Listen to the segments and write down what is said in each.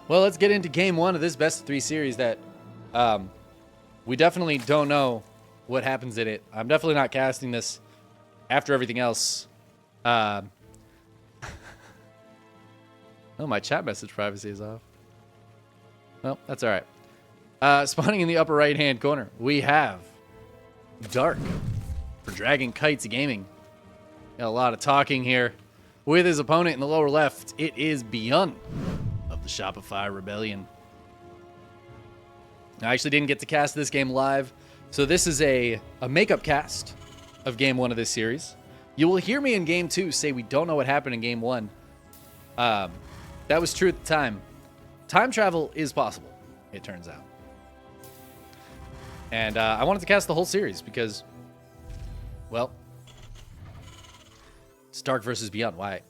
Well, let's get into game one of this best of 3 series that we definitely don't know what happens in it. I'm definitely not casting this after everything else. Oh, my chat message privacy is off. Well, that's all right. Spawning in the upper right-hand corner, we have Dark for Dragon Kites Gaming. Got a lot of talking here. With his opponent in the lower left, it is ByuN of the Shopify Rebellion. I actually didn't get to cast this game live, so this is a makeup cast of game 1 of this series. You will hear me in game 2 say we don't know what happened in game 1. That was true at the time. Time travel is possible, it turns out. And I wanted to cast the whole series because, well, it's Dark versus ByuN. Why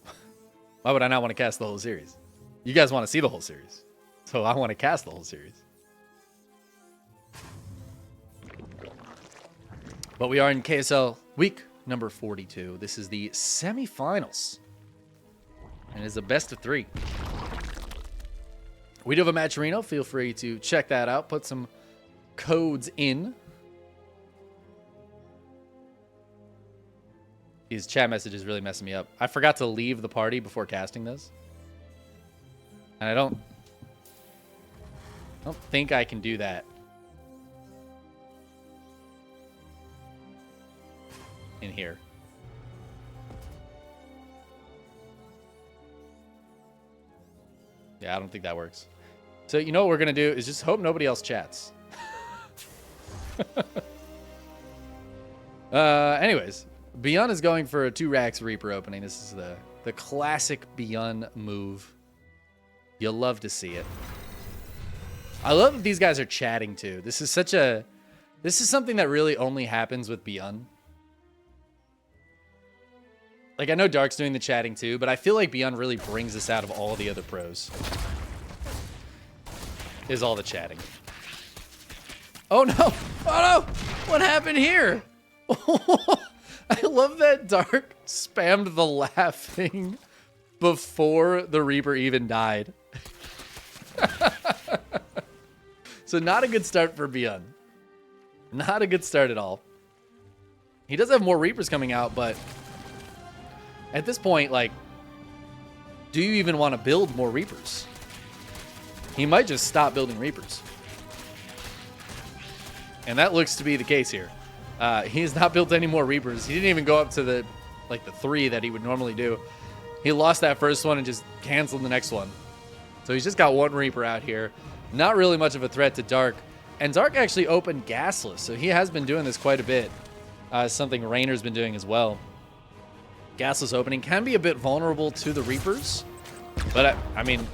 would I not want to cast the whole series? You guys want to see the whole series, so I want to cast the whole series. But we are in KSL week number 42. This is the semifinals, and it's a best of 3. We do have a Matcherino. Feel free to check that out. Put some codes in. His chat message is really messing me up. I forgot to leave the party before casting this. And I don't think I can do that in here. Yeah, I don't think that works. So you know what we're going to do is just hope nobody else chats. Anyways, ByuN is going for a 2 racks Reaper opening. This is the classic ByuN move. You'll love to see it. I love that these guys are chatting too. This is something that really only happens with ByuN. Like, I know Dark's doing the chatting too, but I feel like ByuN really brings this out of all the other pros. Is all the chatting. Oh no! Oh no! What happened here? I love that Dark spammed the laughing before the Reaper even died. So not a good start for ByuN. Not a good start at all. He does have more Reapers coming out, but at this point, like, do you even want to build more Reapers? He might just stop building Reapers. And that looks to be the case here. He has not built any more Reapers. He didn't even go up to the 3 that he would normally do. He lost that first one and just canceled the next one. So he's just got 1 Reaper out here. Not really much of a threat to Dark. And Dark actually opened Gasless, so he has been doing this quite a bit. Something Rainer's been doing as well. Gasless opening can be a bit vulnerable to the Reapers. But, I mean,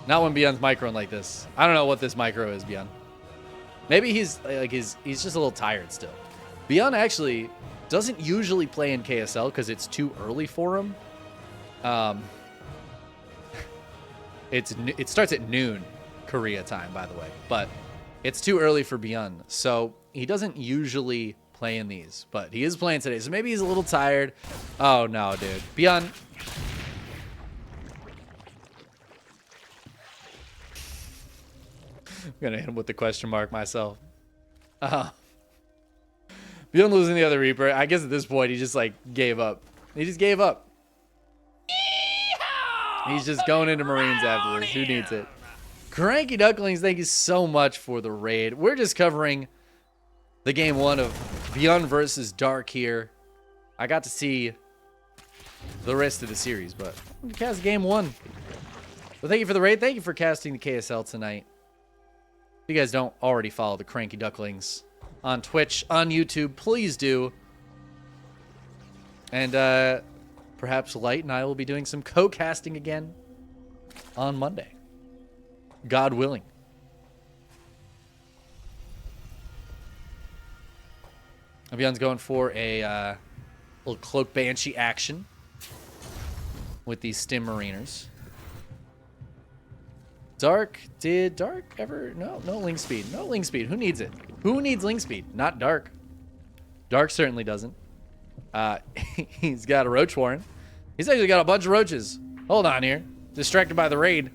not when ByuN's microing like this. I don't know what this micro is, ByuN. Maybe he's just a little tired still. ByuN actually doesn't usually play in KSL because it's too early for him. It starts at noon Korea time, by the way, but it's too early for ByuN, so he doesn't usually play in these, but he is playing today, so maybe he's a little tired. Oh no, dude, ByuN. I'm gonna hit him with the question mark myself. ByuN losing the other Reaper. I guess at this point he just gave up. He just gave up. He's just going into Marines after this. Who needs it? Cranky Ducklings, thank you so much for the raid. We're just covering the game 1 of ByuN versus Dark here. I got to see the rest of the series, but I'm gonna cast game 1. Well, thank you for the raid. Thank you for casting the KSL tonight. If you guys don't already follow the Cranky Ducklings on Twitch, on YouTube, please do. And perhaps Light and I will be doing some co-casting again on Monday. God willing. ByuN's going for a little Cloak Banshee action with these Stim Mariners. Did Dark ever? No Link Speed. No Link Speed. Who needs it? Who needs Link Speed? Not Dark. Dark certainly doesn't. He's got a Roach Warren. He's actually got a bunch of roaches. Hold on here. Distracted by the raid.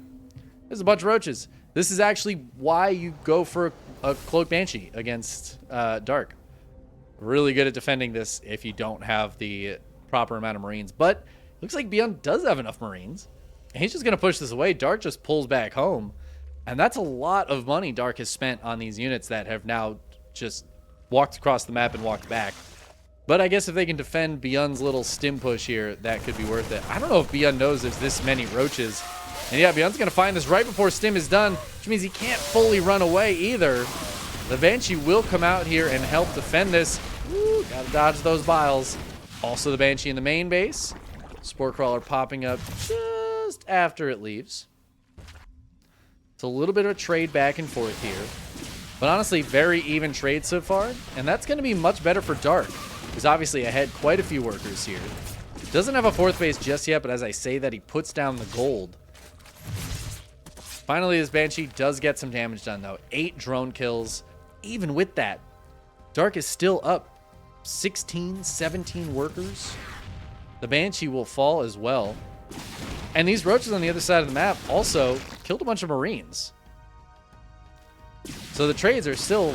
There's a bunch of roaches. This is actually why you go for a Cloak Banshee against Dark. Really good at defending this if you don't have the proper amount of Marines. But looks like ByuN does have enough Marines. And he's just going to push this away. Dark just pulls back home. And that's a lot of money Dark has spent on these units that have now just walked across the map and walked back. But I guess if they can defend ByuN's little stim push here, that could be worth it. I don't know if ByuN knows there's this many roaches. And yeah, ByuN's going to find this right before stim is done, which means he can't fully run away either. The Banshee will come out here and help defend this. Woo, gotta dodge those biles. Also the Banshee in the main base. Spore Crawler popping up just after it leaves. It's a little bit of a trade back and forth here. But honestly, very even trade so far. And that's going to be much better for Dark. He's obviously ahead quite a few workers here. Doesn't have a fourth base just yet, but as I say that, he puts down the gold. Finally, this Banshee does get some damage done, though. 8 drone kills. Even with that, Dark is still up 16, 17 workers. The Banshee will fall as well. And these roaches on the other side of the map also killed a bunch of Marines. So the trades are still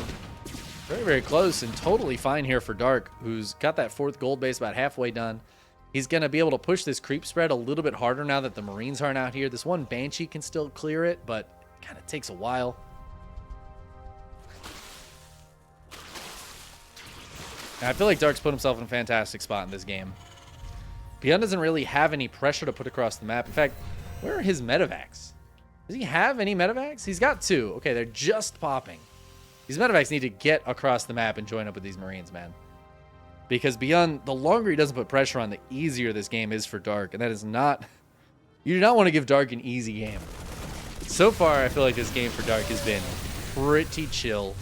very, very close and totally fine here for Dark, who's got that 4th gold base about halfway done. He's going to be able to push this creep spread a little bit harder now that the Marines aren't out here. This one Banshee can still clear it, but it kind of takes a while. And I feel like Dark's put himself in a fantastic spot in this game. ByuN doesn't really have any pressure to put across the map. In fact, where are his medevacs? Does he have any medevacs? He's got 2. Okay, they're just popping. These medevacs need to get across the map and join up with these Marines, man. Because ByuN, the longer he doesn't put pressure on, the easier this game is for Dark. And that is not... You do not want to give Dark an easy game. So far, I feel like this game for Dark has been pretty chill.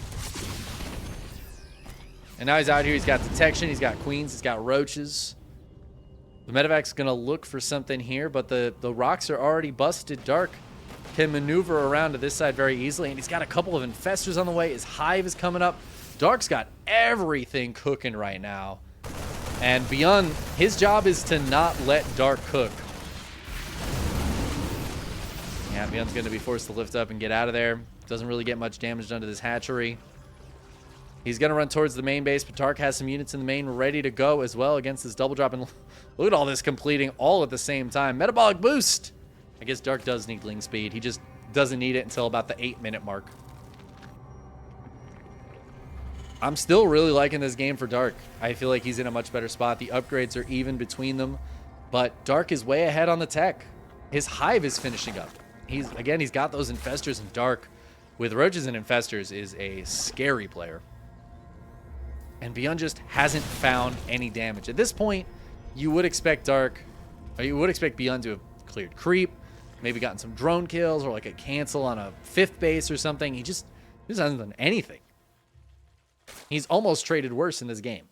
And now he's out here. He's got detection. He's got queens. He's got roaches. The medevac's going to look for something here, but the rocks are already busted. Dark can maneuver around to this side very easily, and he's got a couple of infestors on the way. His hive is coming up. Dark's got everything cooking right now. And ByuN, his job is to not let Dark cook. Yeah, ByuN's going to be forced to lift up and get out of there. Doesn't really get much damage done to this hatchery. He's going to run towards the main base, but Dark has some units in the main ready to go as well against this double drop. And look at all this completing all at the same time. Metabolic boost! I guess Dark does need Ling speed. He just doesn't need it until about the 8-minute mark. I'm still really liking this game for Dark. I feel like he's in a much better spot. The upgrades are even between them, but Dark is way ahead on the tech. His hive is finishing up. He's got those infestors, and Dark, with roaches and infestors, is a scary player. And ByuN just hasn't found any damage. At this point, you would expect ByuN to have cleared creep, maybe gotten some drone kills, or like a cancel on a 5th base or something. He just hasn't done anything. He's almost traded worse in this game.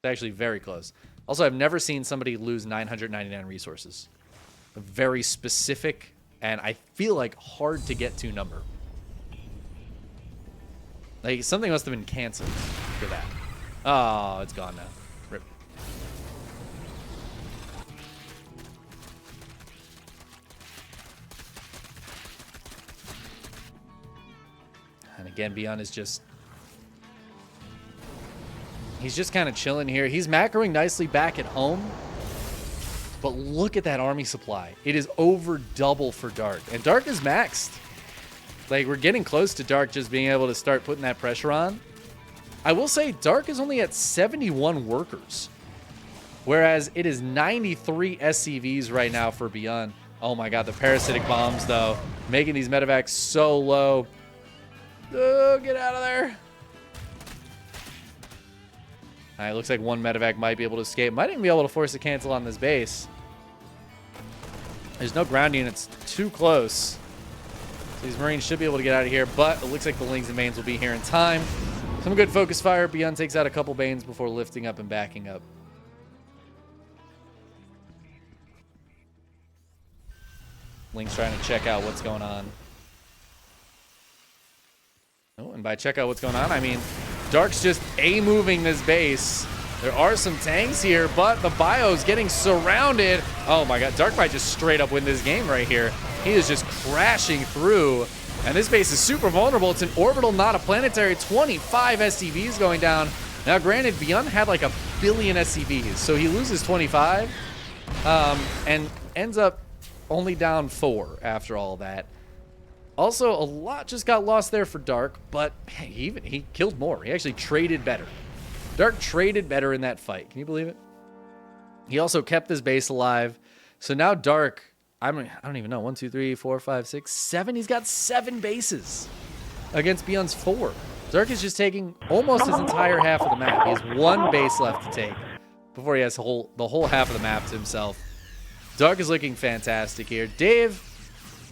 It's actually very close. Also, I've never seen somebody lose 999 resources. A very specific, and I feel like hard to get to number. Like, something must have been canceled for that. Oh, it's gone now. Rip. And again, ByuN is just... He's just kind of chilling here. He's macroing nicely back at home. But look at that army supply. It is over double for Dark. And Dark is maxed. Like, we're getting close to Dark just being able to start putting that pressure on. I will say Dark is only at 71 workers. Whereas it is 93 SCVs right now for ByuN. Oh my god, the parasitic bombs, though. Making these medevacs so low. Oh, get out of there. Alright, looks like one medevac might be able to escape. Might even be able to force a cancel on this base. There's no ground units too close. So these Marines should be able to get out of here, but it looks like the Lings and Banes will be here in time. Some good focus fire. ByuN takes out a couple Banes before lifting up and backing up. Ling's trying to check out what's going on. Oh, and by check out what's going on, I mean Dark's just A-moving this base. There are some tanks here, but the Bio's getting surrounded. Oh my god, Dark might just straight up win this game right here. He is just crashing through, and this base is super vulnerable. It's an orbital, not a planetary. 25 SCVs going down. Now, granted, ByuN had like 1 billion SCVs, so he loses 25 and ends up only down 4 after all that. Also, a lot just got lost there for Dark, but he killed more. He actually traded better. Dark traded better in that fight. Can you believe it? He also kept this base alive. So now Dark, I don't even know. 1, 2, 3, 4, 5, 6, 7. He's got 7 bases against ByuN's 4. Dark is just taking almost his entire half of the map. He has 1 base left to take before he has the whole half of the map to himself. Dark is looking fantastic here. Dave,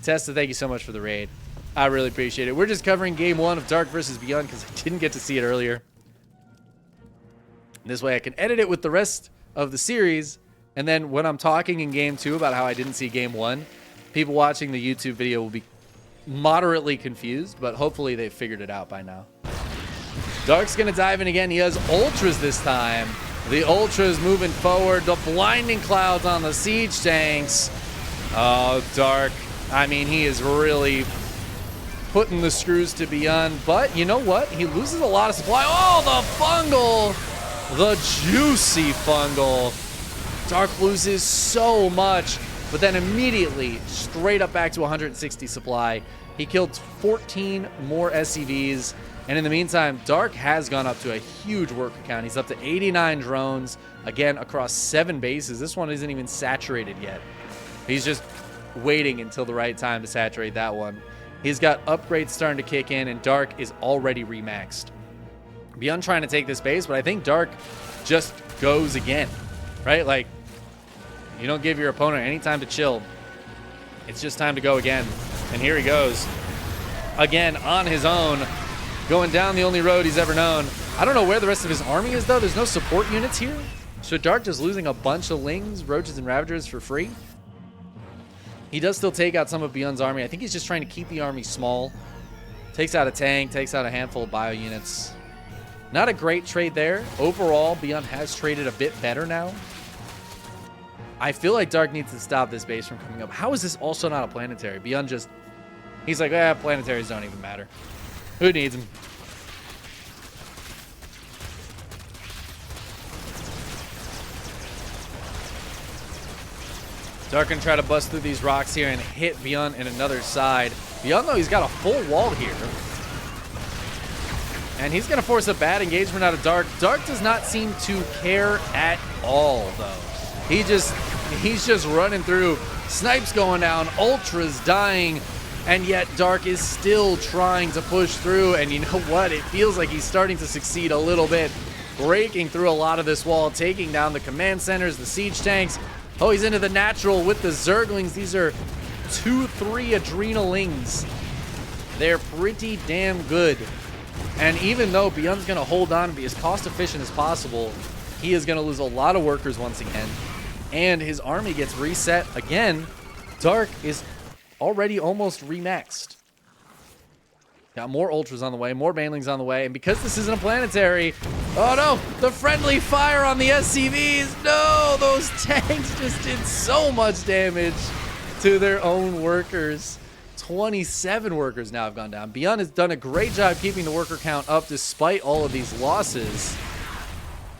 Testa, thank you so much for the raid. I really appreciate it. We're just covering game 1 of Dark versus ByuN because I didn't get to see it earlier. This way I can edit it with the rest of the series, and then when I'm talking in game 2 about how I didn't see game 1, people watching the YouTube video will be moderately confused, but hopefully they've figured it out by now. Dark's gonna dive in again. He has ultras this time. The ultras moving forward. The blinding clouds on the siege tanks. Oh, Dark. I mean, he is really putting the screws to ByuN, but you know what? He loses a lot of supply. Oh, the fungal! The juicy fungal. Dark loses so much, but then immediately straight up back to 160 supply. He killed 14 more SCVs, and in the meantime, Dark has gone up to a huge worker count. He's up to 89 drones, again, across 7 bases. This one isn't even saturated yet. He's just waiting until the right time to saturate that one. He's got upgrades starting to kick in, and Dark is already remaxed. ByuN trying to take this base, but I think Dark just goes again, right? Like, you don't give your opponent any time to chill. It's just time to go again. And here he goes. Again, on his own, going down the only road he's ever known. I don't know where the rest of his army is, though. There's no support units here. So Dark just losing a bunch of Lings, Roaches, and Ravagers for free. He does still take out some of ByuN's army. I think he's just trying to keep the army small. Takes out a tank, takes out a handful of bio units. Not a great trade there. Overall, ByuN has traded a bit better now. I feel like Dark needs to stop this base from coming up. How is this also not a planetary? ByuN just... He's like, planetaries don't even matter. Who needs them? Dark can try to bust through these rocks here and hit ByuN in another side. ByuN, though, he's got a full wall here. And he's going to force a bad engagement out of Dark. Dark does not seem to care at all, though. He's just running through. Snipes going down, ultras dying, and yet Dark is still trying to push through. And you know what? It feels like he's starting to succeed a little bit, breaking through a lot of this wall, taking down the command centers, the siege tanks. Oh, he's into the natural with the Zerglings. These are 2-3 Adrenalings. They're pretty damn good. And even though ByuN's going to hold on and be as cost efficient as possible, he is going to lose a lot of workers once again. And his army gets reset again. Dark is already almost remaxed. Got more ultras on the way, more banelings on the way. And because this isn't a planetary, oh no, the friendly fire on the SCVs. No, those tanks just did so much damage to their own workers. 27 workers now have gone down. ByuN has done a great job keeping the worker count up despite all of these losses.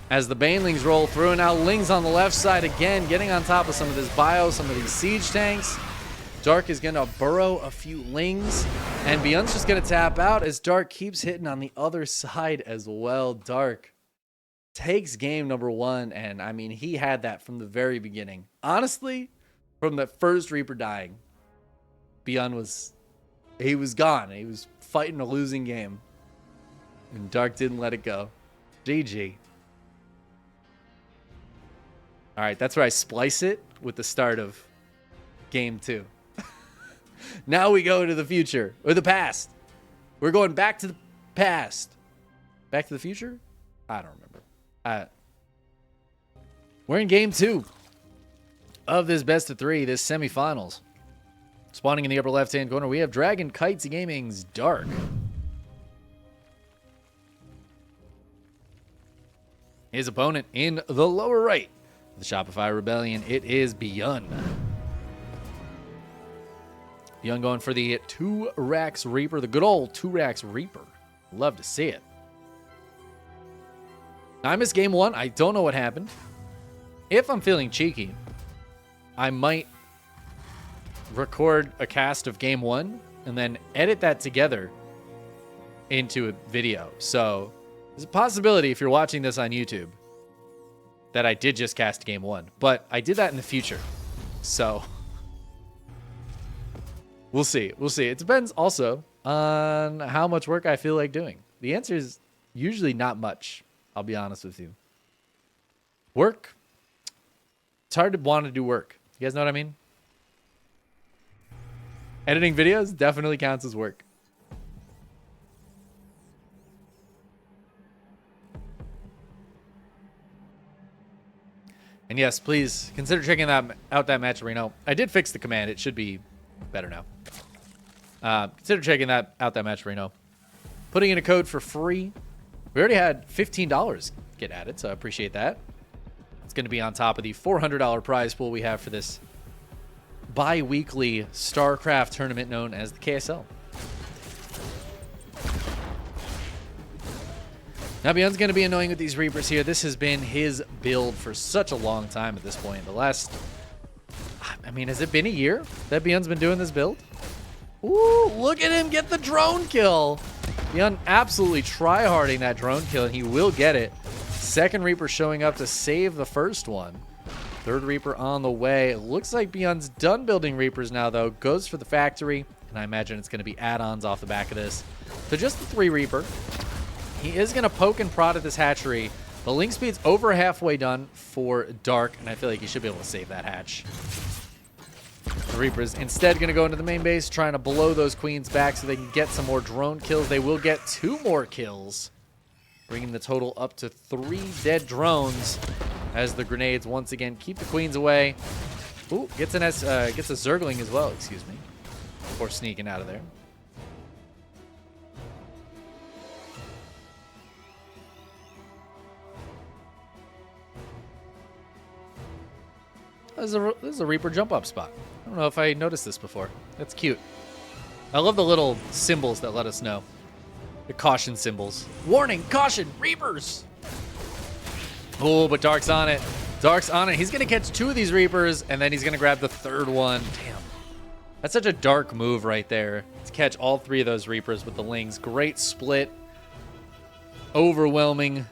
As the banelings roll through, and now Lings on the left side again, getting on top of some of this bio, some of these siege tanks. Dark is going to burrow a few Lings, and ByuN's just going to tap out as Dark keeps hitting on the other side as well. Dark takes game number 1, and I mean, he had that from the very beginning. Honestly, from the first Reaper dying, ByuN was gone. He was fighting a losing game, and Dark didn't let it go. GG. All right, that's where I splice it with the start of game 2. Now we go to the future, or the past. We're going back to the past. Back to the future? I don't remember. We're in game 2 of this best of 3, this semifinals. Spawning in the upper left-hand corner, we have Dragon Kites Gaming's Dark. His opponent in the lower right, The Shopify Rebellion, it is ByuN. ByuN going for the 2-Rax Reaper, the good old 2-Rax Reaper. Love to see it. I missed game 1. I don't know what happened. If I'm feeling cheeky, I might record a cast of game 1 and then edit that together into a video. So there's a possibility if you're watching this on YouTube that I did just cast game 1, but I did that in the future. So we'll see. We'll see. It depends also on how much work I feel like doing. The answer is usually not much. I'll be honest with you. Work. It's hard to want to do work. You guys know what I mean? Editing videos definitely counts as work. And yes, please consider checking out that match, Reno. I did fix the command. It should be better now. Consider checking out that match, Reno. Putting in a code for free. We already had $15 get added, so I appreciate that. It's going to be on top of the $400 prize pool we have for this bi-weekly StarCraft tournament known as the KSL. Now, ByuN's going to be annoying with these Reapers here. This has been his build for such a long time at this point. The last... I mean, has it been a year that ByuN's been doing this build? Ooh, look at him get the drone kill. ByuN absolutely try-harding that drone kill, and he will get it. Second Reaper showing up to save the first one. Third Reaper on the way. It looks like ByuN's done building Reapers now, though. Goes for the factory, and I imagine it's going to be add-ons off the back of this. So just the 3 Reaper. He is going to poke and prod at this hatchery. The link speed's over halfway done for Dark, and I feel like he should be able to save that hatch. The Reaper's instead going to go into the main base, trying to blow those queens back so they can get some more drone kills. They will get 2 more kills, bringing the total up to 3 dead drones as the grenades once again keep the queens away. Ooh, gets a Zergling as well, excuse me, before sneaking out of there. This is a Reaper jump up spot. I don't know if I noticed this before. That's cute. I love the little symbols that let us know. The caution symbols. Warning, caution, Reapers! Oh, but Dark's on it. Dark's on it. He's going to catch 2 of these Reapers, and then he's going to grab the 3rd one. Damn. That's such a Dark move right there. To catch all 3 of those Reapers with the Lings. Great split. Overwhelming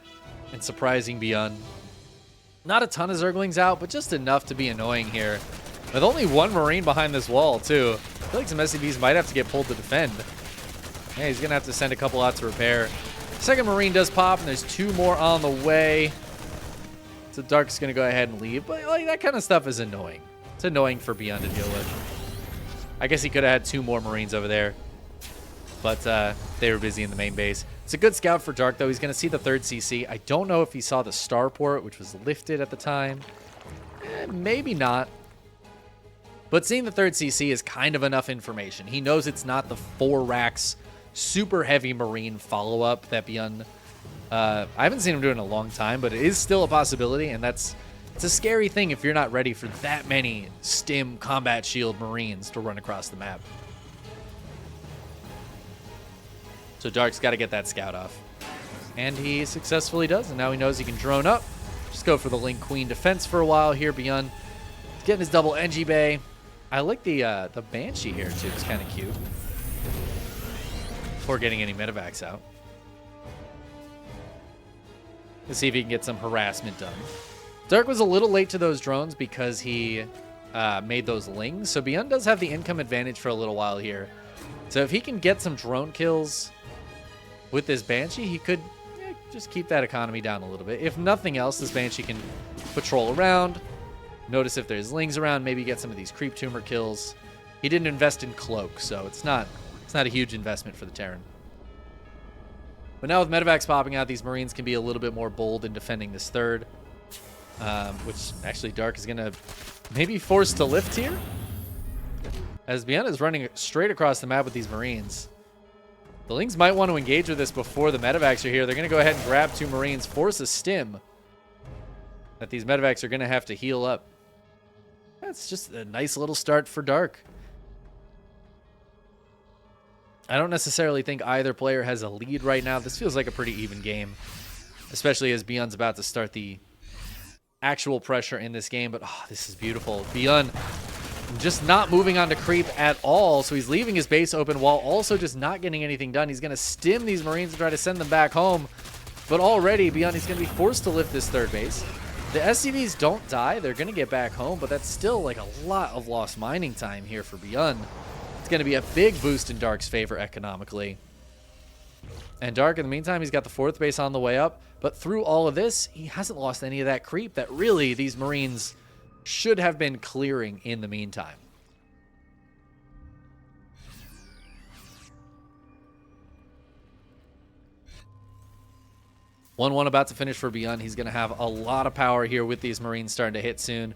and surprising ByuN. Not a ton of Zerglings out, but just enough to be annoying here. With only 1 Marine behind this wall, too. I feel like some SCVs might have to get pulled to defend. Yeah, he's going to have to send a couple out to repair. Second Marine does pop, and there's 2 more on the way. So Dark's going to go ahead and leave. But like that kind of stuff is annoying. It's annoying for ByuN to deal with. I guess he could have had 2 more Marines over there. But they were busy in the main base. It's a good scout for Dark, though. He's going to see the 3rd CC. I don't know if he saw the starport, which was lifted at the time. Maybe not. But seeing the 3rd CC is kind of enough information. He knows it's not the 4-Rax super heavy Marine follow-up that ByuN... I haven't seen him do it in a long time, but it is still a possibility, and it's a scary thing if you're not ready for that many Stim Combat Shield Marines to run across the map. So Dark's got to get that scout off. And he successfully does, and now he knows he can drone up. Just go for the Link Queen defense for a while here. ByuN getting his double NG Bay. I like the Banshee here, too. It's kind of cute. Before getting any medevacs out. Let's see if he can get some harassment done. Dark was a little late to those drones because he made those Lings. So ByuN does have the income advantage for a little while here. So if he can get some drone kills with this Banshee, he could just keep that economy down a little bit. If nothing else, this Banshee can patrol around, notice if there's Lings around, maybe get some of these creep tumor kills. He didn't invest in Cloak, so it's not a huge investment for the Terran. But now with medevacs popping out, these Marines can be a little bit more bold in defending this 3rd, which actually Dark is going to maybe force to lift here. As ByuN is running straight across the map with these Marines. The Lings might want to engage with this before the medevacs are here. They're going to go ahead and grab 2 Marines, force a stim. that these medevacs are going to have to heal up. That's just a nice little start for Dark. I don't necessarily think either player has a lead right now. This feels like a pretty even game, especially as ByuN's about to start the actual pressure in this game. But oh, this is beautiful. ByuN just not moving on to creep at all, so he's leaving his base open while also just not getting anything done. He's going to stim these Marines and try to send them back home. But already, ByuN is going to be forced to lift this third base. The SCVs don't die. They're going to get back home, but that's still like a lot of lost mining time here for ByuN. It's going to be a big boost in Dark's favor economically. And Dark, in the meantime, he's got the fourth base on the way up. But through all of this, he hasn't lost any of that creep that really these Marines should have been clearing in the meantime. One about to finish for ByuN. He's going to have a lot of power here with these Marines starting to hit soon.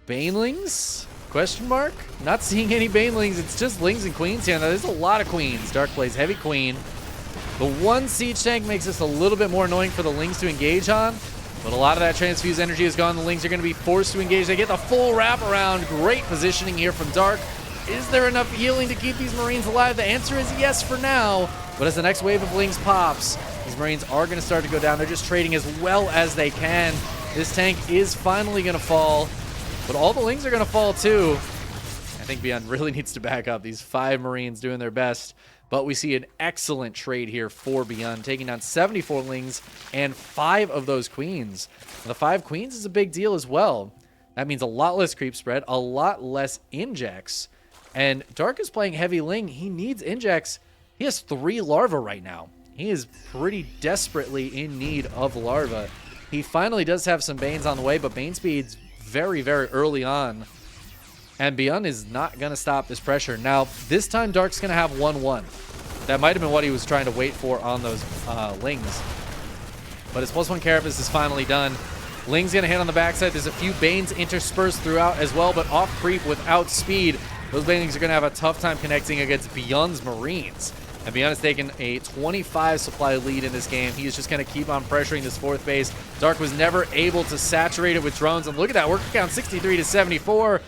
Banelings? Question mark? Not seeing any Banelings. It's just Lings and Queens here. Now, there's a lot of Queens. Dark plays heavy Queen. The one siege tank makes this a little bit more annoying for the Lings to engage on, but a lot of that transfuse energy is gone. The Lings are going to be forced to engage. They get the full wraparound. Great positioning here from Dark. Is there enough healing to keep these Marines alive? The answer is yes for now, but as the next wave of Lings pops, these Marines are going to start to go down. They're just trading as well as they can. This tank is finally going to fall, but all the Lings are going to fall too. I think ByuN really needs to back up. These 5 Marines doing their best. But we see an excellent trade here for ByuN, taking down 74 Lings and 5 of those Queens. And the 5 Queens is a big deal as well. That means a lot less creep spread, a lot less injects. And Dark is playing heavy Ling. He needs injects. He has 3 larvae right now. He is pretty desperately in need of larvae. He finally does have some Banes on the way, but Bane speed's very, very early on. And ByuN is not going to stop this pressure. Now, this time Dark's going to have 1-1. That might have been what he was trying to wait for on those Lings. But his +1 Carapace is finally done. Ling's going to hit on the backside. There's a few Banes interspersed throughout as well, but off creep without speed. Those Banelings are going to have a tough time connecting against ByuN's Marines. And ByuN has taken a 25 supply lead in this game. He is just going to keep on pressuring this fourth base. Dark was never able to saturate it with drones. And look at that worker count, 63 to 74.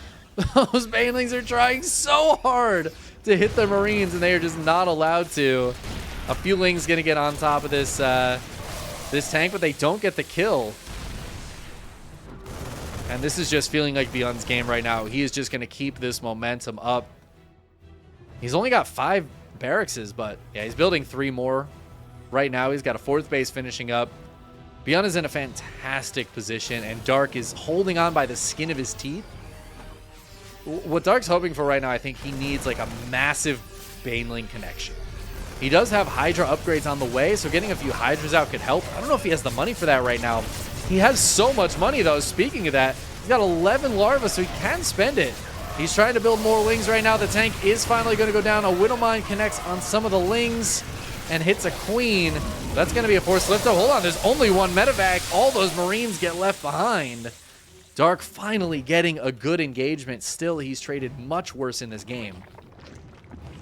Those Banelings are trying so hard to hit the Marines, and they are just not allowed to. A few Lings going to get on top of this this tank, but they don't get the kill. And this is just feeling like ByuN's game right now. He is just going to keep this momentum up. He's only got 5 barracks, but yeah, he's building 3 more right now. He's got a 4th base finishing up. ByuN is in a fantastic position, and Dark is holding on by the skin of his teeth. What Dark's hoping for right now, I think he needs like a massive Baneling connection. He does have Hydra upgrades on the way, so getting a few Hydras out could help. I don't know if he has the money for that right now. He has so much money, though. Speaking of that, he's got 11 larvae, so he can spend it. He's trying to build more Lings right now. The tank is finally going to go down. A Widowmine connects on some of the Lings and hits a Queen. That's going to be a forced lift. Oh, hold on. There's only 1 medevac. All those Marines get left behind. Dark finally getting a good engagement. Still, he's traded much worse in this game.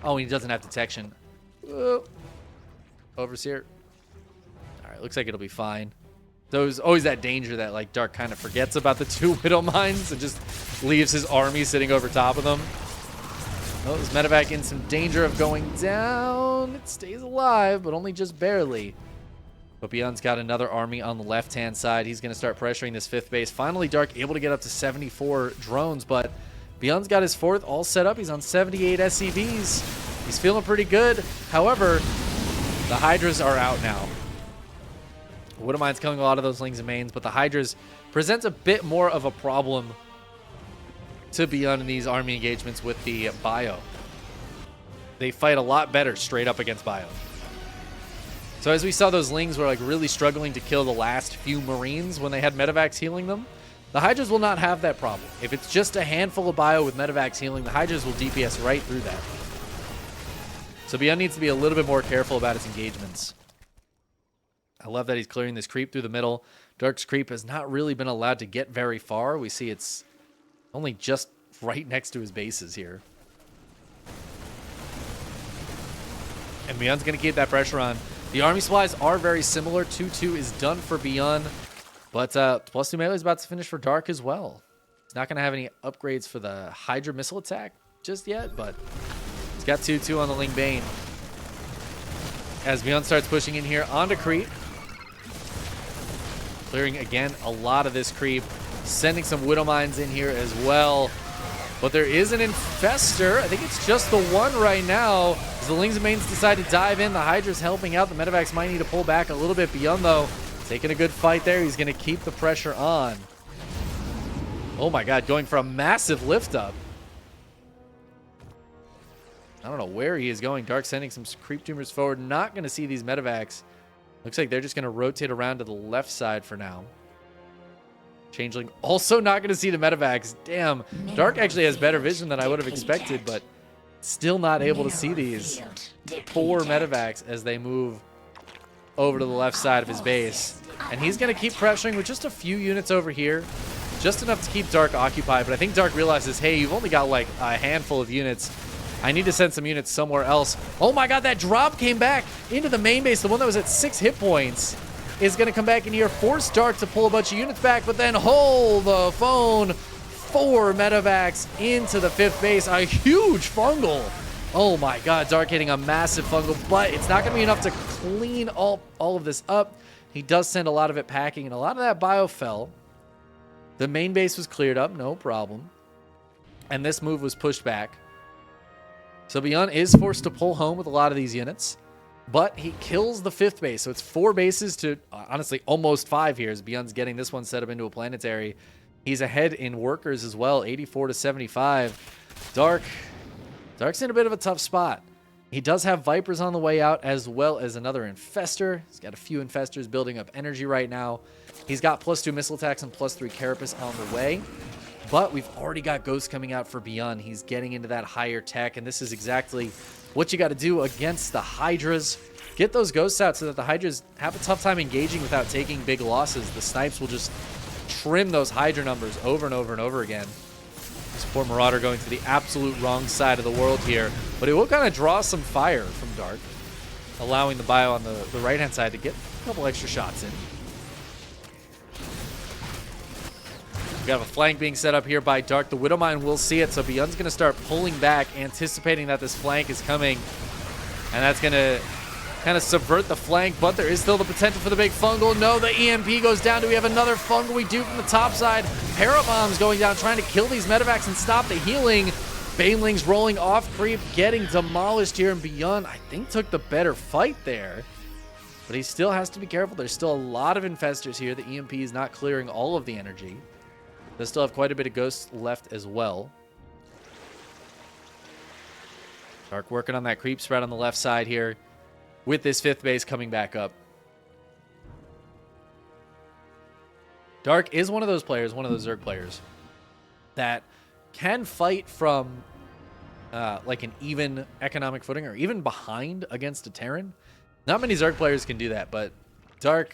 Oh, he doesn't have detection. Overseer. All right, looks like it'll be fine. There's always that danger that like Dark kind of forgets about the 2 Widow Mines and just leaves his army sitting over top of them. Oh, this medevac in some danger of going down. It stays alive, but only just barely. But ByuN's got another army on the left-hand side. He's going to start pressuring this 5th base. Finally, Dark able to get up to 74 drones, but ByuN's got his 4th all set up. He's on 78 SCVs. He's feeling pretty good. However, the Hydras are out now. Widowmine's killing a lot of those Lings and Mains, but the Hydras present a bit more of a problem to ByuN in these army engagements with the Bio. They fight a lot better straight up against Bio. So as we saw, those Lings were like really struggling to kill the last few Marines when they had medevacs healing them. The Hydras will not have that problem. If it's just a handful of Bio with medevacs healing, the Hydras will DPS right through that. So ByuN needs to be a little bit more careful about his engagements. I love that he's clearing this creep through the middle. Dark's creep has not really been allowed to get very far. We see it's only just right next to his bases here. And ByuN's going to keep that pressure on. The army supplies are very similar. 2-2 is done for ByuN. But +2 melee is about to finish for Dark as well. He's not going to have any upgrades for the Hydra missile attack just yet, but he's got 2-2 on the Ling Bane. As ByuN starts pushing in here onto creep. Clearing again a lot of this creep. Sending some Widow Mines in here as well. But there is an Infestor. I think it's just the one right now. As the Lings and Mains decide to dive in, the Hydra's helping out. The Medivacs might need to pull back a little bit. ByuN, though, taking a good fight there. He's going to keep the pressure on. Oh my god, going for a massive lift up. I don't know where he is going. Dark sending some creep tumors forward. Not going to see these Medivacs. Looks like they're just going to rotate around to the left side for now. Changeling also not going to see the Medivacs. Damn. Dark actually has better vision than I would have expected, but still not able to see these 4 Medivacs as they move over to the left side of his base. And he's going to keep pressuring with just a few units over here. Just enough to keep Dark occupied, but I think Dark realizes, hey, you've only got like a handful of units. I need to send some units somewhere else. Oh my god, that drop came back into the main base. The one that was at 6 hit points is going to come back in here, force Dark to pull a bunch of units back, but then hold the phone. 4 Medivacs into the 5th base. A huge fungal. Oh my god, Dark hitting a massive fungal, but it's not going to be enough to clean all of this up. He does send a lot of it packing, and a lot of that bio fell. The main base was cleared up, no problem. And this move was pushed back. So ByuN is forced to pull home with a lot of these units, but he kills the 5th base. So it's 4 bases to, honestly, almost 5 here as ByuN's getting this one set up into a planetary. He's ahead in workers as well, 84 to 75. Dark's in a bit of a tough spot. He does have Vipers on the way out as well as another Infestor. He's got a few Infestors building up energy right now. He's got +2 missile attacks and +3 Carapace on the way. But we've already got Ghosts coming out for ByuN. He's getting into that higher tech, and this is exactly what you got to do against the Hydras. Get those Ghosts out so that the Hydras have a tough time engaging without taking big losses. The Snipes will just trim those Hydra numbers over and over and over again. This poor Marauder going to the absolute wrong side of the world here, but it will kind of draw some fire from Dark, allowing the bio on the right-hand side to get a couple extra shots in. We have a flank being set up here by Dark. The Widowmine will see it, so ByuN's going to start pulling back, anticipating that this flank is coming. And that's going to kind of subvert the flank, but there is still the potential for the big fungal. No, the EMP goes down. Do we have another fungal? We do from the top side. Parabombs going down, trying to kill these Medivacs and stop the healing. Banelings rolling off creep, getting demolished here, and ByuN, I think, took the better fight there. But he still has to be careful. There's still a lot of Infestors here. The EMP is not clearing all of the energy. They still have quite a bit of Ghosts left as well. Dark working on that creep spread on the left side here with this 5th base coming back up. Dark is one of those players, one of those Zerg players that can fight from like an even economic footing or even behind against a Terran. Not many Zerg players can do that, but Dark,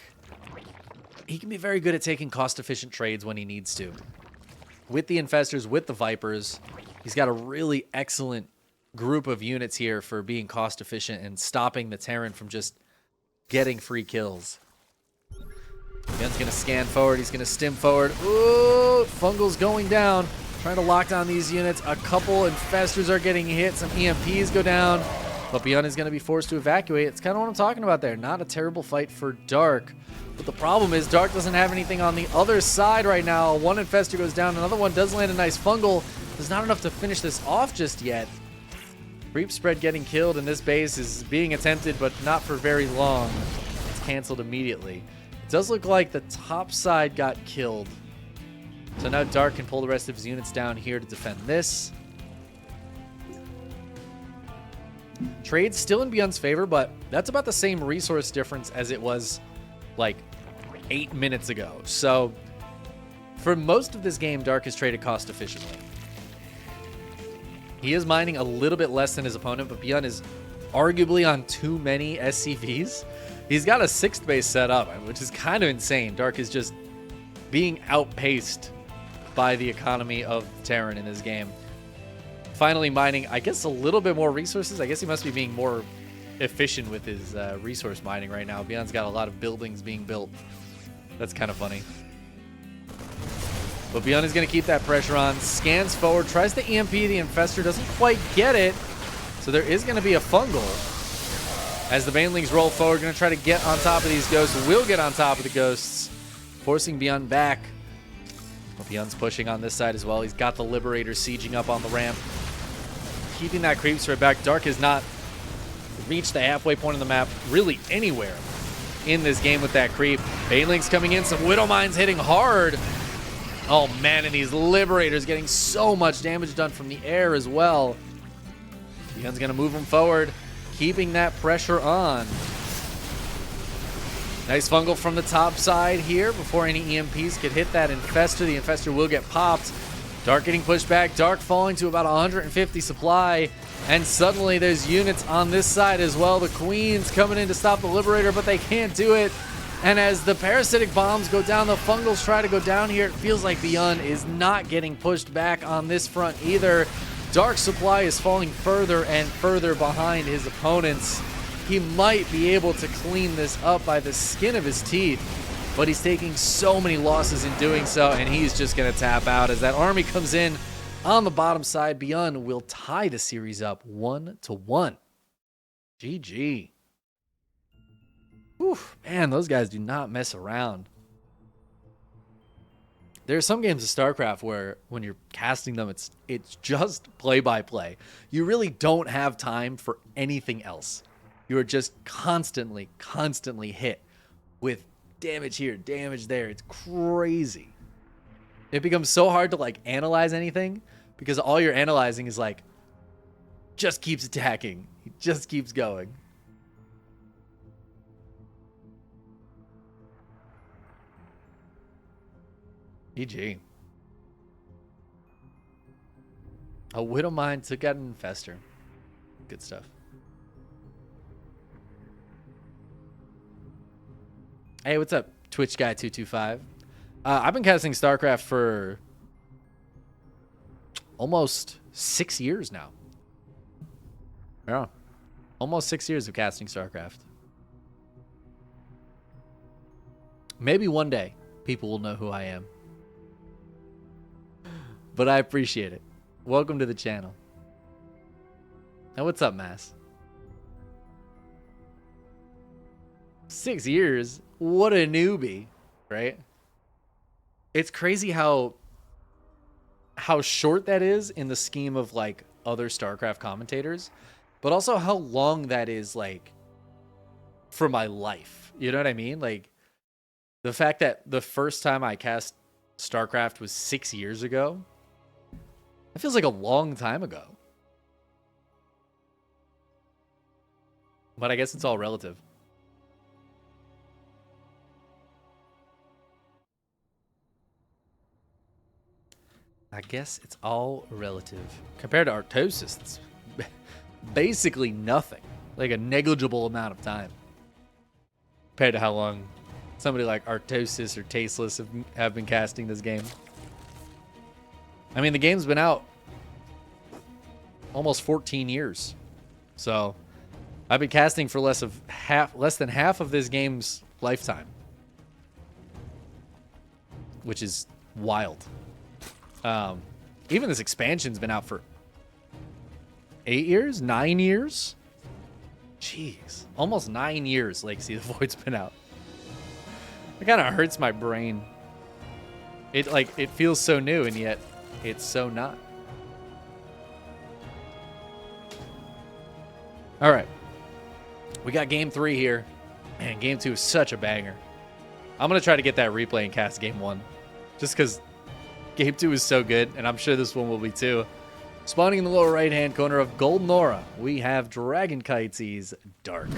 he can be very good at taking cost-efficient trades when he needs to. With the Infestors, with the Vipers, he's got a really excellent group of units here for being cost-efficient and stopping the Terran from just getting free kills. ByuN's going to scan forward. He's going to stim forward. Ooh, Fungal's going down. Trying to lock down these units. A couple Infestors are getting hit. Some EMPs go down. But ByuN is going to be forced to evacuate. It's kind of what I'm talking about there. Not a terrible fight for Dark. But the problem is Dark doesn't have anything on the other side right now. One Infestor goes down. Another one does land a nice fungal. There's not enough to finish this off just yet. Creep spread getting killed, and this base is being attempted, but not for very long. It's canceled immediately. It does look like the top side got killed. So now Dark can pull the rest of his units down here to defend this. Trade's still in ByuN's favor, but that's about the same resource difference as it was like 8 minutes ago. So for most of this game, Dark has traded cost efficiently. He is mining a little bit less than his opponent, but ByuN is arguably on too many SCVs. He's got a 6th base set up, which is kind of insane. Dark is just being outpaced by the economy of Terran in this game. Finally mining, I guess, a little bit more resources. I guess he must be being more efficient with his resource mining right now. ByuN's got a lot of buildings being built. That's kind of funny. But ByuN is going to keep that pressure on. Scans forward, tries to EMP the Infestor, doesn't quite get it. So there is going to be a fungal. As the Banelings roll forward, going to try to get on top of these ghosts. Will get on top of the ghosts, forcing ByuN back. But ByuN's pushing on this side as well. He's got the Liberator sieging up on the ramp. Keeping that creep straight back. Dark has not reached the halfway point of the map really anywhere in this game with that creep. Banelings coming in. Some Widow Mines hitting hard. Oh man, and these Liberators getting so much damage done from the air as well. ByuN's going to move them forward, keeping that pressure on. Nice fungal from the top side here before any EMPs could hit that Infestor. The Infestor will get popped. Dark getting pushed back. Dark falling to about 150 supply. And suddenly there's units on this side as well. The Queen's coming in to stop the Liberator, but they can't do it. And as the parasitic bombs go down, the fungals try to go down here. It feels like ByuN is not getting pushed back on this front either. Dark supply is falling further and further behind his opponents. He might be able to clean this up by the skin of his teeth, but he's taking so many losses in doing so, and he's just going to tap out as that army comes in on the bottom side. ByuN will tie the series up 1-1. GG. Whew, man, those guys do not mess around. There are some games of StarCraft where when you're casting them, it's just play-by-play. You really don't have time for anything else. You are just constantly hit with damage here, damage there. It's crazy. It becomes so hard to like analyze anything because all you're analyzing is like, just keeps attacking. He just keeps going. GG. A Widow Mine took out an Infestor. Good stuff. Hey, what's up, Twitch Guy 225? I've been casting StarCraft for almost 6 years now. Yeah, almost 6 years of casting StarCraft. Maybe one day people will know who I am. But I appreciate it. Welcome to the channel. And what's up, Mass? 6 years? What a newbie, right? It's crazy how short that is in the scheme of like other StarCraft commentators, but also how long that is like for my life. You know what I mean? Like the fact that the first time I cast StarCraft was 6 years ago. That feels like a long time ago. But I guess it's all relative. I guess it's all relative. Compared to Artosis, it's basically nothing. Like a negligible amount of time. Compared to how long somebody like Artosis or Tasteless have been casting this game. I mean, the game's been out almost 14 years. So I've been casting for less than half of this game's lifetime. Which is wild. Even this expansion's been out for 8 years? 9 years? Jeez. Almost 9 years Legacy of the Void's been out. It kind of hurts my brain. It feels so new, and yet it's so not. All right. We got game 3 here. Man, game 2 is such a banger. I'm going to try to get that replay and cast game 1. Just because game 2 is so good, and I'm sure this one will be too. Spawning in the lower right-hand corner of Golden Aura, we have Dragon Kites's Dark.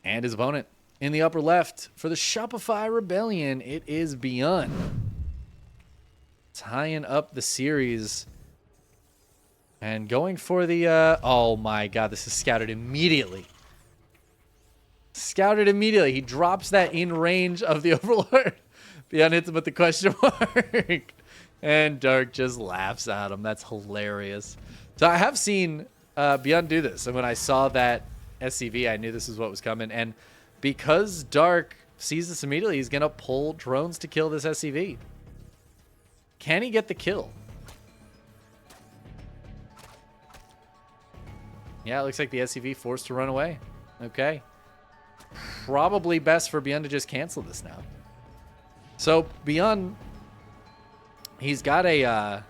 And his opponent in the upper left for the Shopify Rebellion, it is ByuN. Tying up the series. And going for the, oh my god, this is scouted immediately. Scouted immediately. He drops that in range of the Overlord. ByuN hits him with the question mark. And Dark just laughs at him. That's hilarious. So I have seen ByuN do this. And when I saw that SCV, I knew this is what was coming. And because Dark sees this immediately. He's going to pull drones to kill this SCV. Can he get the kill? Yeah, it looks like the SCV forced to run away. Okay. Probably best for ByuN to just cancel this now. So ByuN, he's got a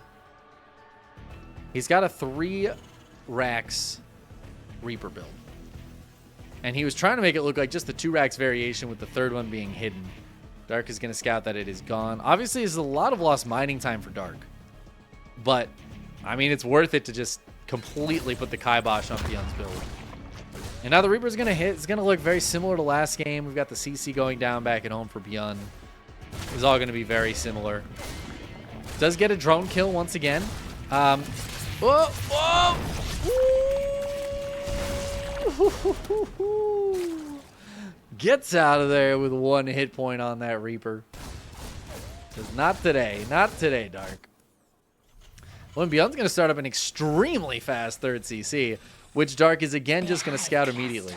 3 racks Reaper build. And he was trying to make it look like just the 2 racks variation with the 3rd one being hidden. Dark is going to scout that it is gone. Obviously, this is a lot of lost mining time for Dark. But, I mean, it's worth it to just completely put the kibosh on ByuN's build. And now the Reaper's going to hit. It's going to look very similar to last game. We've got the CC going down back at home for ByuN. It's all going to be very similar. Does get a drone kill once again. Whoa! Whoa! Gets out of there with 1 hit point on that Reaper. Says, not today. Not today, Dark. Well, and ByuN's going to start up an extremely fast 3rd CC, which Dark is again just going to scout immediately.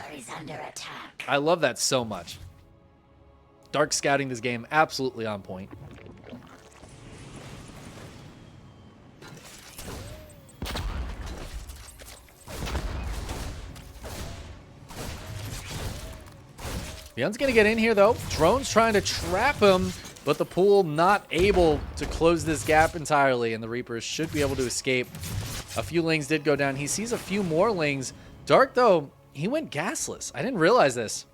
I love that so much. Dark scouting this game absolutely on point. ByuN's going to get in here, though. Drone's trying to trap him, but the pool not able to close this gap entirely, and the Reapers should be able to escape. A few lings did go down. He sees a few more lings. Dark, though, he went gasless. I didn't realize this.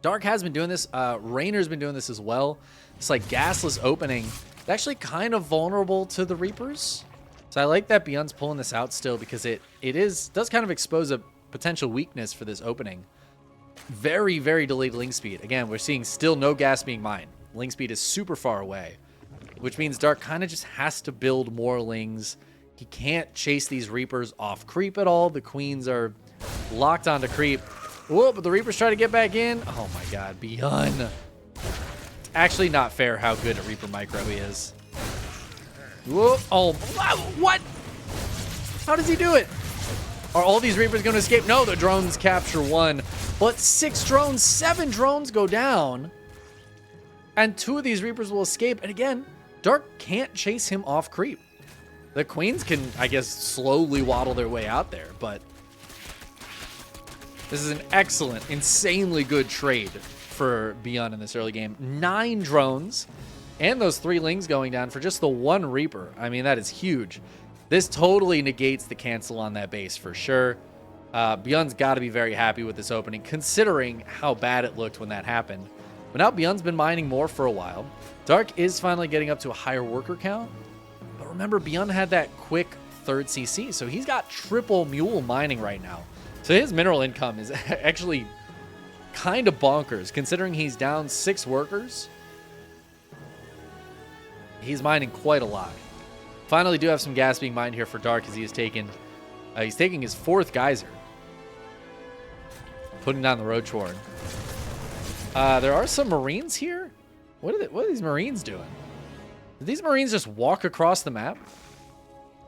Dark has been doing this. Rainer's been doing this as well. It's like gasless opening. It's actually kind of vulnerable to the Reapers. So I like that ByuN's pulling this out still because it does kind of expose a potential weakness for this opening. Very, very delayed ling speed. Again, we're seeing still no gas being mined. Ling speed is super far away, which means Dark kind of just has to build more lings. He can't chase these Reapers off creep at all. The queens are locked onto creep. Whoa, but the Reapers try to get back in. Oh my god, ByuN. It's actually not fair how good at Reaper micro he is. Whoa, oh, what? How does he do it? Are all these Reapers going to escape? No, the drones capture 1. But 6 drones, 7 drones go down. And 2 of these Reapers will escape. And again, Dark can't chase him off creep. The queens can, I guess, slowly waddle their way out there. But this is an excellent, insanely good trade for ByuN in this early game. 9 drones and those 3 lings going down for just the 1 Reaper. I mean, that is huge. This totally negates the cancel on that base for sure. ByuN's got to be very happy with this opening, considering how bad it looked when that happened. But now ByuN's been mining more for a while. Dark is finally getting up to a higher worker count. But remember, ByuN had that quick 3rd CC, so he's got triple mule mining right now. So his mineral income is actually kind of bonkers, considering he's down 6 workers. He's mining quite a lot. Finally do have some gas being mined here for Dark as he is taking his 4th geyser. Putting down the Roach Horn. There are some Marines here. What are these Marines doing? Did these Marines just walk across the map?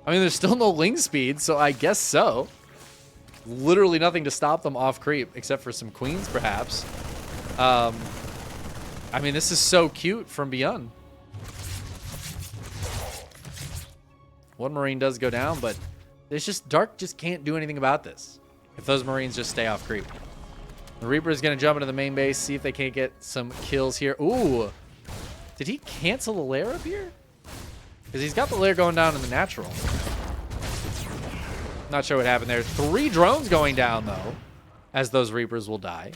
I mean, there's still no ling speed, so I guess so. Literally nothing to stop them off creep, except for some queens, perhaps. I mean, this is so cute from ByuN. 1 Marine does go down, but it's just Dark just can't do anything about this if those Marines just stay off creep. The Reaper is going to jump into the main base, see if they can't get some kills here. Ooh. Did he cancel the lair up here? Because he's got the lair going down in the natural. Not sure what happened there. 3 drones going down, though, as those Reapers will die.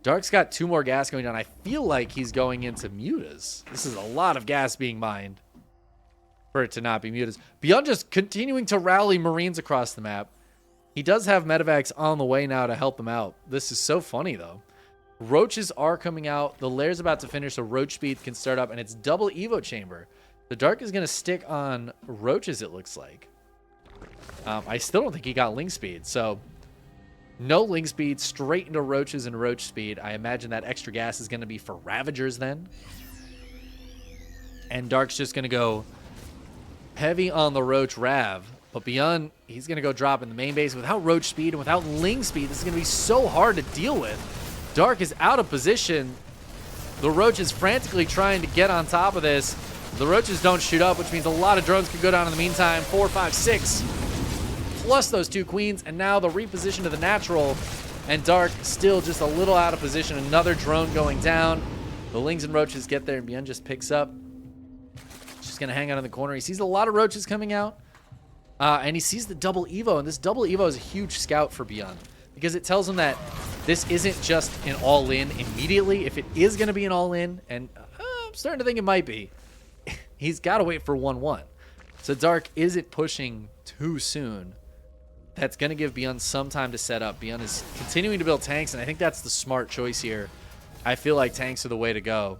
Dark's got 2 more gas going down. I feel like he's going into mutas. This is a lot of gas being mined for it to not be mutas. ByuN just continuing to rally Marines across the map. He does have medevacs on the way now to help him out. This is so funny, though. Roaches are coming out. The lair's about to finish, so Roach speed can start up, and it's double Evo chamber. The Dark is going to stick on Roaches, it looks like. I still don't think he got ling speed, so no ling speed, straight into Roaches and Roach speed. I imagine that extra gas is going to be for Ravagers then. And Dark's just going to go heavy on the Roach Rav. But ByuN, he's going to go drop in the main base without Roach speed and without ling speed. This is going to be so hard to deal with. Dark is out of position. The Roach is frantically trying to get on top of this. The Roaches don't shoot up, which means a lot of drones could go down in the meantime. 4, 5, 6. Plus those 2 queens, and now the reposition to the natural. And Dark still just a little out of position. Another drone going down. The Lings and Roaches get there, and ByuN just picks up. Just going to hang out in the corner. He sees a lot of Roaches coming out. And he sees the double Evo, and this double Evo is a huge scout for ByuN. Because it tells him that this isn't just an all-in immediately. If it is going to be an all-in, and I'm starting to think it might be, he's got to wait for 1-1. So Dark isn't pushing too soon. That's going to give ByuN some time to set up. ByuN is continuing to build tanks, and I think that's the smart choice here. I feel like tanks are the way to go.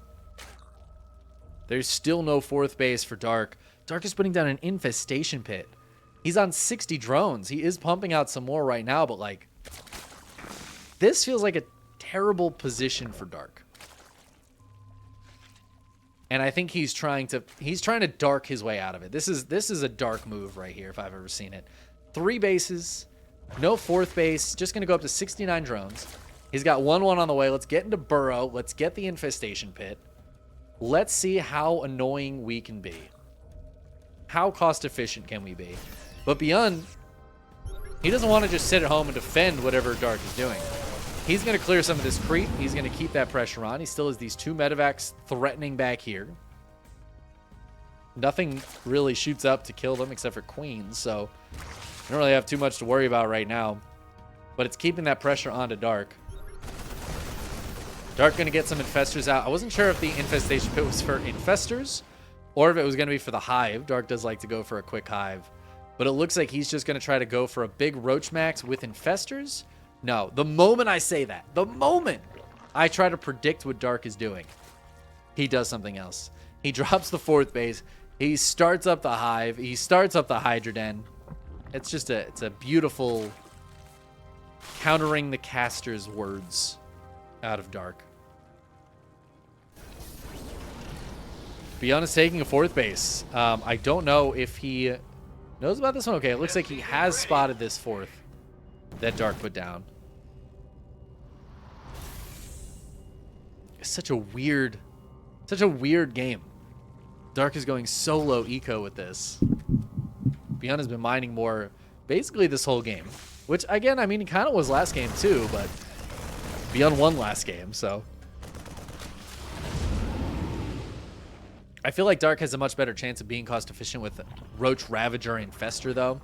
There's still no 4th base for Dark. Dark is putting down an infestation pit. He's on 60 drones. He is pumping out some more right now, but like, this feels like a terrible position for Dark. And I think he's trying to Dark his way out of it. This is a Dark move right here if I've ever seen it. 3 bases, no 4th base, just going to go up to 69 drones. He's got 1-1 on the way. Let's get into Burrow. Let's get the infestation pit. Let's see how annoying we can be. How cost efficient can we be? But ByuN, he doesn't want to just sit at home and defend whatever Dark is doing. He's going to clear some of this creep. He's going to keep that pressure on. He still has these 2 medevacs threatening back here. Nothing really shoots up to kill them except for queens, so I don't really have too much to worry about right now. But it's keeping that pressure onto Dark. Dark going to get some infestors out. I wasn't sure if the infestation pit was for infestors or if it was going to be for the hive. Dark does like to go for a quick hive. But it looks like he's just going to try to go for a big roach max with infestors. No, the moment I say that, the moment I try to predict what Dark is doing, he does something else. He drops the 4th base. He starts up the hive. He starts up the Hydra Den. It's a beautiful countering the caster's words out of Dark. ByuN is taking a 4th base. I don't know if he knows about this one. Okay, it looks like he has spotted this 4th that Dark put down. It's such a weird game. Dark is going solo eco with this. ByuN has been mining more basically this whole game. Which, again, I mean, it kind of was last game too, but ByuN won last game, so. I feel like Dark has a much better chance of being cost efficient with Roach, Ravager, and Infestor, though.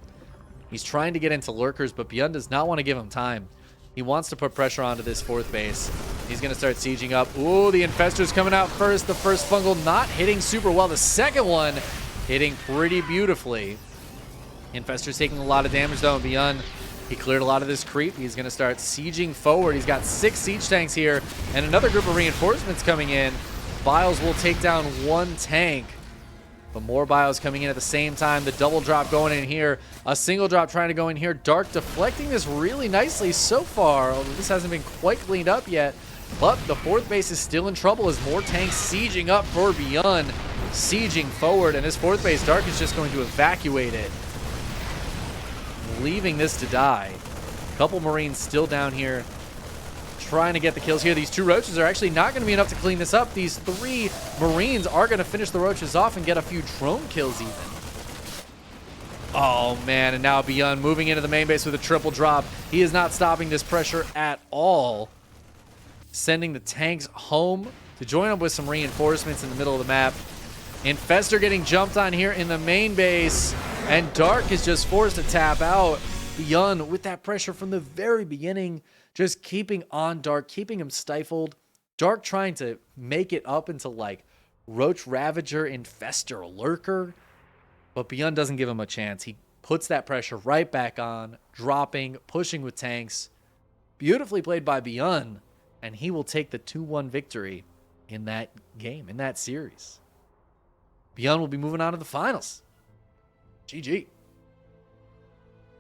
He's trying to get into Lurkers, but ByuN does not want to give him time. He wants to put pressure onto this 4th base. He's going to start sieging up. Ooh, the Infestor's coming out first. The first fungal not hitting super well. The second one hitting pretty beautifully. Infestor's taking a lot of damage, though, and ByuN, he cleared a lot of this creep. He's going to start sieging forward. He's got 6 siege tanks here, and another group of reinforcements coming in. Biles will take down 1 tank. But more Biles coming in at the same time. The double drop going in here. A single drop trying to go in here. Dark deflecting this really nicely so far, although this hasn't been quite cleaned up yet. But the 4th base is still in trouble as more tanks sieging up for ByuN. Sieging forward, and this 4th base, Dark is just going to evacuate it, leaving this to die. A couple Marines still down here trying to get the kills here. These 2 Roaches are actually not going to be enough to clean this up. These 3 Marines are going to finish the Roaches off and get a few drone kills even. Oh, man, and now ByuN moving into the main base with a triple drop. He is not stopping this pressure at all. Sending the tanks home to join up with some reinforcements in the middle of the map. Infestor getting jumped on here in the main base, and Dark is just forced to tap out. ByuN with that pressure from the very beginning, just keeping on Dark, keeping him stifled. Dark trying to make it up into like Roach, Ravager, Infestor, Lurker, but ByuN doesn't give him a chance. He puts that pressure right back on, dropping, pushing with tanks. Beautifully played by ByuN, and he will take the 2-1 victory in that game, in that series. ByuN will be moving on to the finals. GG.